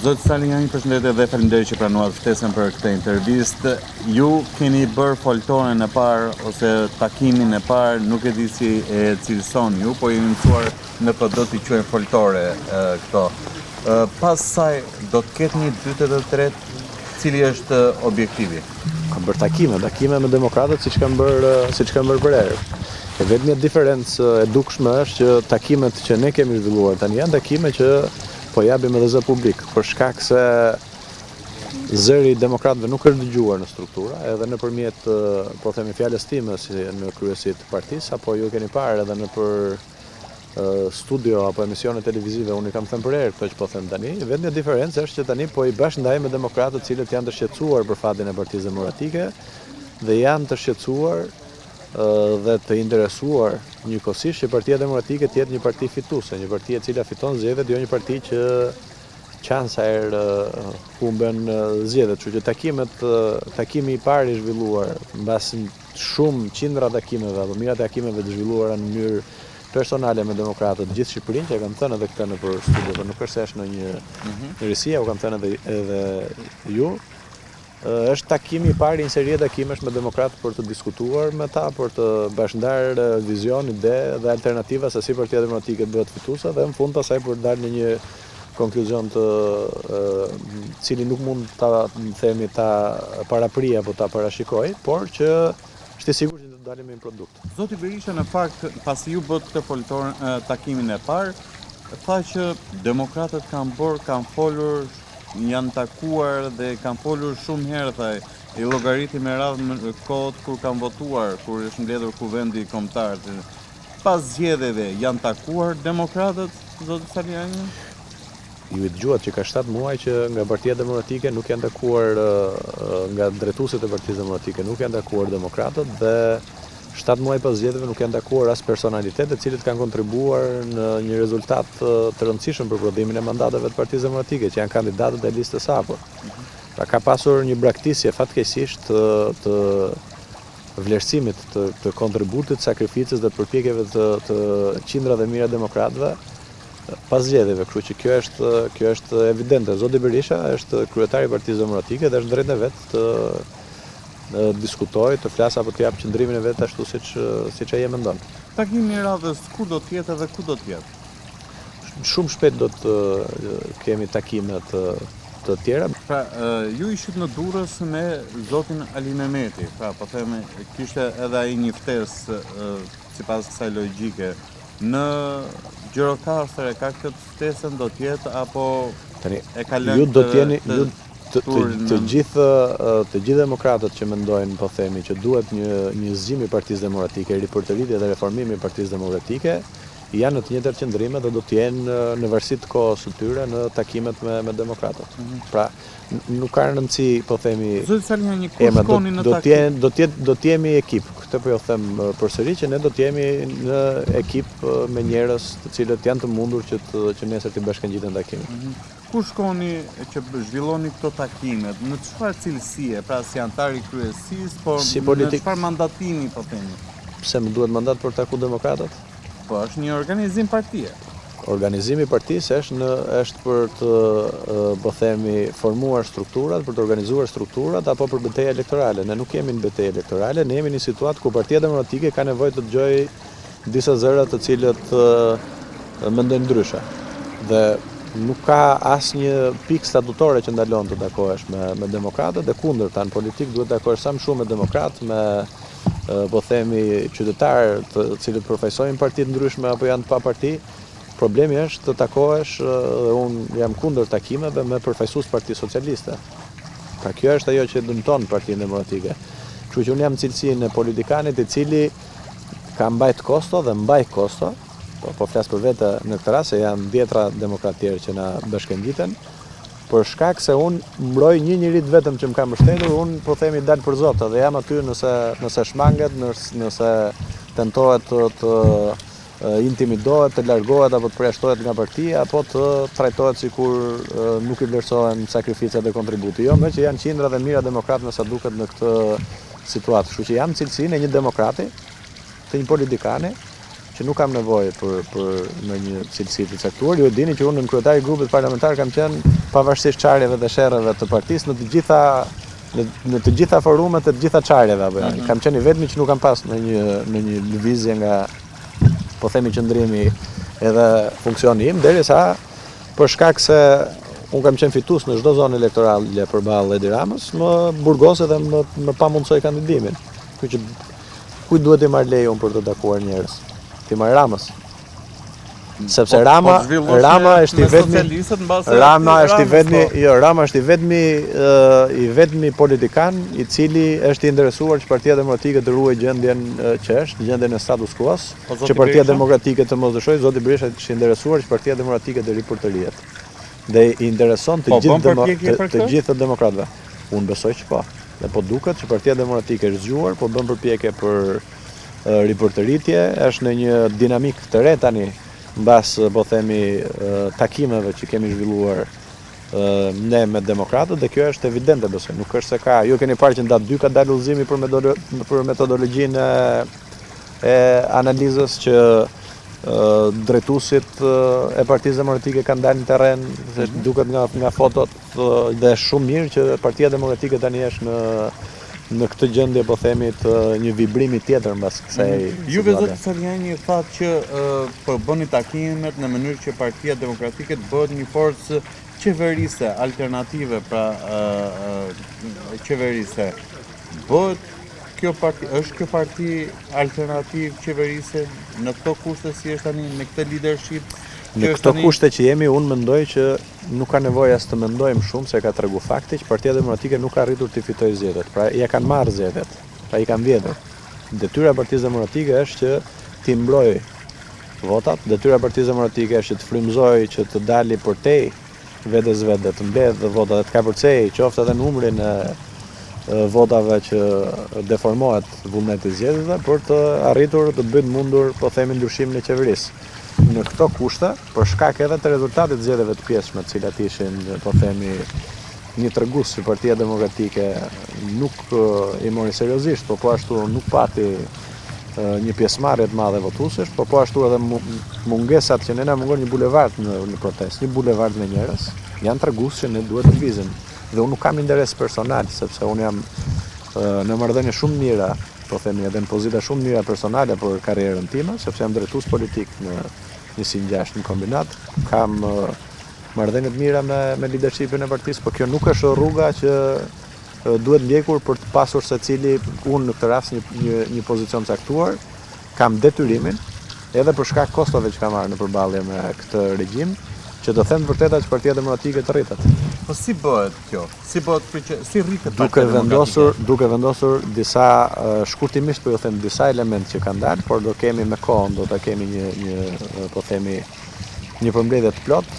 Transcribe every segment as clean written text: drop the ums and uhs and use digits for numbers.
Zoti Salihani, përshëndetje dhe faleminderit që pranuat ftesën për këtë intervistë. Ju keni bërë foltoren e parë ose takimin e parë, nuk e di si e cilësoni ju, po jeni mësuar në PD t'i quajnë foltore këto. Pas saj do të ketë një dytë dhe tretë, cili është objektivi? Kam bërë takime me demokratët siç kam bërë për herë. E vetmja diferencë e dukshme është që takimet që ne kemi zhvilluar tani janë takime që po japim edhe zë publik, për shkak se zëri i demokratëve nuk është dëgjuar në struktura, edhe nëpërmjet, po themi, fjalës time si në kryesi të partisë, apo ju keni parë edhe nëpër studio apo emisione televizive, unë i kam thënë për herë këto që po them tani. Vetmja diferencë është që tani po i bashkëndaj me demokratët cilët janë të shqetësuar për fatin e Partisë Demokratike dhe janë të shqetësuar dhe të interesuar njëkohësisht që Partia Demokratike të jetë një parti fituese, një parti e cila fiton zgjedhjet, jo një parti që çansa herë humben zgjedhjet. Kështu që takimi i parë i zhvilluar mbas shumë qindra takimeve apo mijëra takimeve të zhvilluara në mënyrë personale me demokratët gjithë Shqipërinë, që e kam thënë edhe këtë nëpër studio, por nuk është se është në një rësia, u kam thënë edhe ju. Është takimi i parë i një serie takimesh me demokratë për të diskutuar me ta, për të bashkëndarë vizion, ide dhe alternativa se si Partia Demokratike bëhet fituese dhe në fund pasaj për dalë në një konkluzion të cili nuk mund ta themi ta paraprij apo ta parashikoj, por që është i sigurt që do të dalim me një produkt. Zoti Berisha në fakt pasi ju bët këtë takimin e parë, tha që demokratët kanë folur, janë takuar dhe kanë folur shumë herë, thaj, i llogariti me radhë kohët kur kanë votuar, kur është mbledhur kuvendi kombëtar. Pas zgjedhjeve janë takuar demokratët, zoti Salihani? Ju i dëgjuat që ka 7 muaj që nga Partia Demokratike nuk janë takuar, nga drejtuesit e Partisë Demokratike nuk janë takuar demokratët dhe 7 muaj pas zgjedhjeve nuk janë takuar as personalitetet cilët kanë kontribuar në një rezultat të rëndësishëm për prodhimin e mandateve të Partisë Demokratike, që janë kandidatët e listës hapur. Pra ka pasur një braktisje fatkeqësisht të vlerësimit të kontributit, sakrificës dhe përpjekjeve të qindra dhe mijëra demokratëve pas zgjedhjeve, kështu që kjo është evidente. Zoti Berisha është kryetari i Partisë Demokratike dhe është drejtë e vet të diskutoj, të flasë apo të jap qëndrimin e vet ashtu siç ai e mendon. Takimi i radhës ku do të jetë dhe ku do të jetë? Shumë shpejt do të kemi takime të tjera. Pra, ju ishit në Durrës me zotin Ali Mehmeti, pra po themi kishte edhe ai një ftesë sipas kësaj logjike. Në Gjirokastër e ka këtë ftesën, do të jetë apo e ka lënë? Ju do të jeni të gjithë demokratët që mendojnë, po themi, që duhet një zgjim i Partisë Demokratike, ripërtëritje dhe reformimi i Partisë Demokratike, janë në të njëjtat qëndrime dhe do të jenë në varësi të kohës së tyre në takimet me demokratët. Pra, nuk ka rëndësi, po themi, Zoti Salihani, ku shkoni në takim? Do të jemi ekip. Këtë po jo them përsëri që ne do të jemi në ekip me njerëz të cilët janë të mundur që nesër të bashkangjiten takimin. Ku shkoni që zhvilloni këto takimet? Në çfarë cilësie? Pra si antar i kryesisë, por në çfarë mandatimi, po themi? Pse më duhet mandat për taku demokratët? Po është një organizim partie. Organizimi i partisë është për të, po themi, formuar strukturat, për të organizuar strukturat apo për betejë elektorale. Ne nuk jemi në betejë elektorale, ne jemi në situatë ku Partia Demokratike ka nevojë të dëgjojë disa zëra të cilët mendojnë ndryshe. Dhe nuk ka asnjë pikë statutore që ndalon të takohesh me demokratët, dhe kundërta, në politik duhet të takohesh sa më shumë me demokratë, me po themi qytetarë të cilët përfaqësojnë parti të ndryshme apo janë pa parti. Problemi është të takohesh, dhe unë jam kundër takimeve me përfaqësues Partisë Socialiste. Pra kjo është ajo që dëmton Partinë Demokratike. Kështu që unë jam cilësinë e politikanit i cili ka mbajt kosto dhe mbaj kosto, po flas për vete në këtë rast se janë 10 demokratë tjerë që na bashkangjiten, për shkak se unë mbroj një njerit vetëm që më ka mbështetur, unë po themi dal për zota dhe jam aty nëse shmanget, nëse tentohet të intimidohet, të largohet apo të përjashtohet nga partia, apo të trajtohet sikur nuk i vlerësohen sakrificat dhe kontributi. Jo, më që janë qindra dhe mijëra demokratë me sa duket në këtë situatë. Kështu që jam cilësinë e një demokrati, të një politikani, që nuk kam nevojë për në një cilësi të caktuar. Ju e dini që unë në kryetari i grupit parlamentar kam qenë pavarësisht çarjeve dhe sherreve të partisë në të gjitha forumet e të gjitha çarjeve apo jo. Kam qenë i vetmi që nuk kam pas në një lëvizje nga po themi qëndrimi edhe funksioni im, derisa për shkak se unë kam qenë fitues në çdo zonë elektorale përballë Edi Ramës, më burgose dhe më pamundsoi kandidimin. Kështu që kujt duhet i marr leje unë për të takuar njerëz? Ti marr Ramës. Sepse Rama është i vetmi politikan i cili është i interesuar që Partia Demokratike të ruajë gjendjen që është, gjendjen e status quo, që Partia Demokratike të mos dëshojë, zoti Berisha është i interesuar që Partia Demokratike të ri për të rihet. Dhe i intereson të gjithë demokratëve. Unë besoj që po. Dhe po duket që Partia Demokratike është zgjuar, po bën përpjekje për ripërtëritje, është në një dinamik të re tani mbas po themi takimeve që kemi zhvilluar ne me demokratët, dhe kjo është evidente besoj, nuk është se ka, ju keni parë që në datë 2 ka dalë udhëzimi për metodologjinë e analizës që drejtuesit e Partisë Demokratike kanë dalë në terren, duket nga fotot dhe shumë mirë që Partia Demokratike tani është në këtë gjendje po themi të një vibrimi tjetër mbas kësaj. Juve zoti Saliani thatë që po bëni takimet në mënyrë që Partia Demokratike të bëhet një forcë qeverise, alternative, pra qeverise. Bëhet është kjo parti alternativ qeverise në këto kushte si është tani, me këtë leadership? Në këto kushte që jemi, unë mendoj që nuk ka nevojë as të mendojmë shumë, se ka tregu fakti që Partia Demokratike nuk ka arritur të fitojë zgjedhjet. Pra ja kanë marrë zgjedhjet, pra i kanë vjedhur. Detyra e Partisë Demokratike është që t'i mbrojë votat, detyra e Partisë Demokratike është që të frymëzojë, që të dalë përtej vetes vetë, të mbledh votat dhe të kapërcej, qoftë edhe numrin e votave që deformohet vullneti i zgjedhjeve për të arritur të bëjë mundur, po themi, ndryshimin e qeverisë. Në këto kushte, për shkak edhe të rezultatit zgjedhjeve të pjesshme, të cilat ishin, po themi, një tregues që Partia Demokratike nuk i mori seriozisht, po ashtu nuk pati një pjesëmarrje të madhe votuesish, po ashtu edhe mungesat që ne na mungon një bulevard në protestë, një bulevard me njerëz, janë tregues që ne duhet të lëvizim. Dhe unë nuk kam interes personal, sepse unë jam në marrëdhënie shumë mira, po themi edhe në pozita shumë mira personale për karrierën time, sepse jam drejtues politik në një sinjasht në kombinat, kam marrëdhënie të mira me leadershipin e partisë, por kjo nuk është rruga që duhet ndjekur për të pasur secili, unë në këtë rast një pozicion caktuar, kam detyrimin, edhe për shkak kostove që kam marrë në përballje me këtë regjim, që të them vërteta që Partia Demokratike të rritet. Po si bëhet kjo? Si rritet Partia Demokratike? Duke vendosur disa, shkurtimisht po ju them, disa elementë që kanë dalë, por do kemi me kohën, do ta kemi një përmbledhje të plotë,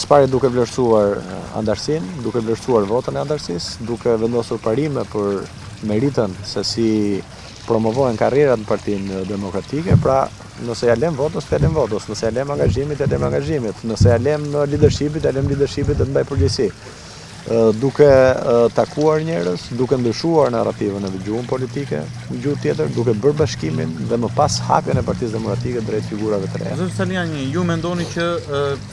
s'pari duke vlerësuar antarësinë, duke vlerësuar votën e antarësisë, duke vendosur parime për meritën se si promovohen karrierat në Partinë Demokratike, pra nëse ja lëm votës, të lëm votës, nëse ja lëm angazhimit, të lëm angazhimit, nëse ja lëm leadershipit, të lëm leadershipit të mbaj përgjegjësi. Duke takuar njerëz, duke ndryshuar narrativën e gjuhën politike, në gjuhë tjetër, duke bërë bashkimin dhe më pas hapjen e Partisë Demokratike drejt figurave të reja. Zoti Saliani, ju mendoni që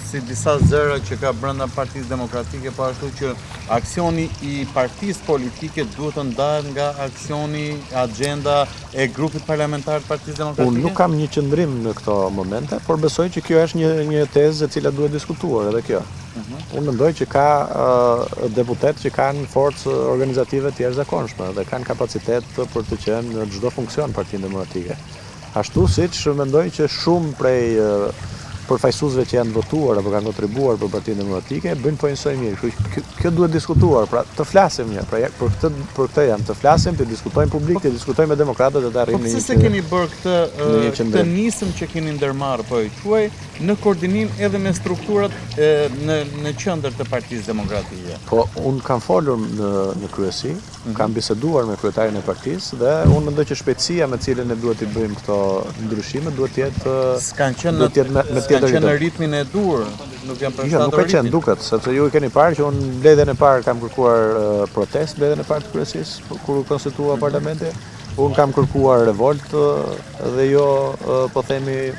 si disa zëra që ka brenda Partisë Demokratike, po ashtu që aksioni i partisë politike duhet të ndahet nga aksioni, agenda e grupit parlamentar të Partisë Demokratike? Unë nuk kam një qëndrim në këto momente, por besoj që kjo është një tezë e cila duhet diskutuar edhe kjo. Unë mendoj që ka deputet që kanë forcë organizative të jashtëzakonshme dhe kanë kapacitet për të qenë në çdo funksion Partinë Demokratike. Ashtu siç mendoj që shumë prej përfaqësuesve që janë votuar apo kanë kontribuar për Partinë Demokratike bëjnë po njësoj mirë. Kjo duhet diskutuar, pra të flasim një, pra për këtë jam, të flasim, të diskutojmë publik, të diskutojmë me demokratët dhe të arrijmë një. Po pse keni bërë këtë nisëm që keni ndërmarrë, po i thuaj, në koordinim edhe me strukturat në qendër të Partisë Demokratike? Po unë kam folur në kryesi, kam biseduar me kryetarin e partisë dhe unë mendoj që shpejtësia me cilën ne duhet të bëjmë këto ndryshime duhet të jetë s'kan qenë në ritmin e dur, nuk janë përshtatur. Jo, nuk ka qenë, duket, sepse ju e keni parë që unë mbledhjen e parë kam kërkuar protestë, mbledhjen e parë të kryesisë kur u konstitua parlamenti. Unë kam kërkuar revolt dhe jo po themi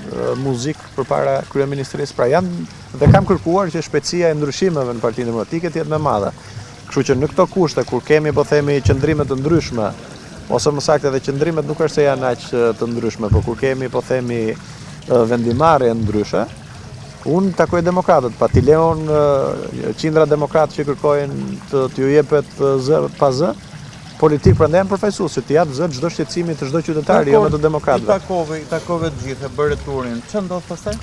muzikë përpara kryeministrisë. Pra dhe kam kërkuar që shpejtësia e ndryshimeve në Partinë Demokratike të jetë më e madhe. Kështu që në këto kushte kur kemi po themi qëndrime të ndryshme, ose më saktë edhe qëndrimet nuk është se janë aq të ndryshme, por kur kemi po themi vendimarrje ndryshe, unë takoj demokratët, pa t'i leon qindra demokratë që kërkojnë t'ju jepet zë pa zë, politik prandaj janë përfaqësues, që t'i jap zë çdo shqetësimi të çdo qytetari, jo vetëm të demokratëve. I takove të gjithë, bëre turin. Ç'ë ndodh pastaj?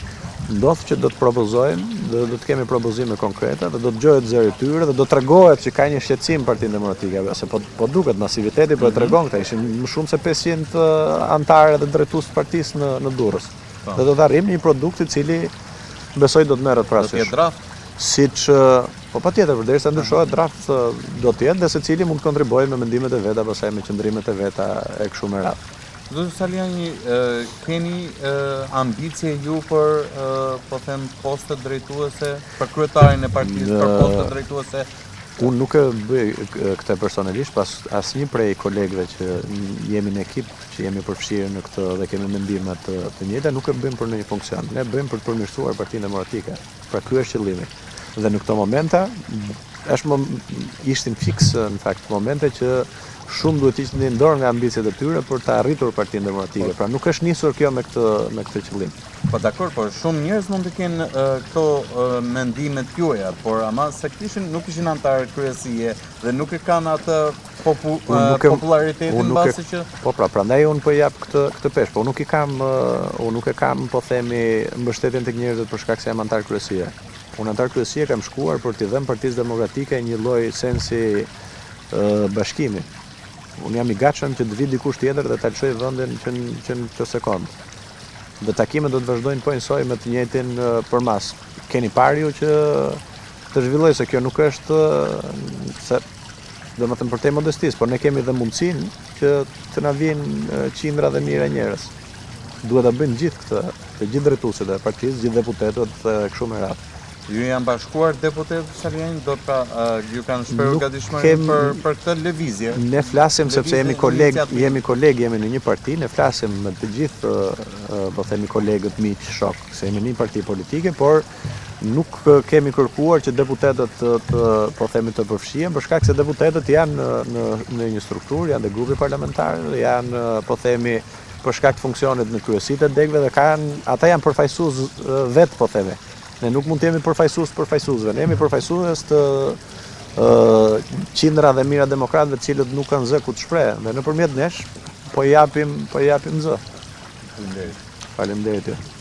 Ndodh që do të propozojmë, do të kemi propozime konkrete dhe do të dëgjohet zëri i tyre dhe do të tregohet që ka një shqetësim Partinë Demokratike, se po duket masiviteti po e tregon këta, ishin më shumë se 500 antarë dhe drejtues të partisë në Durrës. Dhe do të arrijmë një produkt i cili besoj do të merret parasysh. Do të jetë draft. Siç po patjetër, përderisa ndryshohet draft do të jetë dhe secili mund të kontribuojë me mendimet e veta, pastaj me qëndrimet e veta e kështu me radhë. Zoti Saliani, keni ambicie ju për po them poste drejtuese, për kryetarin e partisë, për poste drejtuese? Unë nuk e bëj këtë personalisht, pas asnjë prej kolegëve që jemi në ekip, që jemi përfshirë në këtë dhe kemi mendime të njëjta, nuk e bëjmë për një funksion. Ne bëjmë për të përmirësuar Partinë Demokratike. Pra ky është qëllimi. Dhe në këto momente ishtin fiks në fakt momente që shumë duhet ishin ndorë nga ambicet e tyre për të arritur Partinë Demokratike. Pra nuk është nisur kjo me këtë qëllim. Po dakor, por shumë njerëz mund të kenë këto mendime të juaja, por ama nuk ishin antarë kryesie dhe nuk e kanë atë popularitetin mbasi që. Po pra, prandaj unë po jap këtë peshë, po unë nuk e kam po themi mbështetjen tek njerëzit për shkak se jam antar kryesie. Unë antar kryesie kam shkuar për t'i dhënë Partisë Demokratike një lloj sensi bashkimi. Unë jam i gatshëm që të vi dikush tjetër dhe ta lëshoj vendin që në këtë sekond. Dhe takimet do të vazhdojnë po njësoj me të njëjtin përmas. Keni parë ju që të zhvilloj se kjo nuk është domethënë për te modestisë, por ne kemi dhe mundësinë që të na vinë qindra dhe mijëra njerëz. Duhet ta bëjnë gjithë këtë, të gjithë drejtuesit e partisë, gjithë deputetët e kështu me radhë. Ju janë bashkuar deputetët Saliani, ju kanë shprehur gatishmëri për këtë lëvizje. Ne flasim sepse jemi kolegë, jemi në një parti, ne flasim me të gjithë po themi kolegët, miq, shok, se jemi një parti politike, por nuk kemi kërkuar që deputetët po themi të përfshihen, për shkak se deputetët janë në një strukturë, janë dhe grupi parlamentar, janë po themi për shkak të funksionit në kryesitë e degëve dhe ata janë përfaqësues vetë po themi. Ne nuk mund të jemi përfaqësuesve, ne jemi përfaqësues të qindra dhe mijëra demokratëve të cilët nuk kanë zë ku të shprehen dhe nëpërmjet nesh po japim zë. Faleminderit. Faleminderit.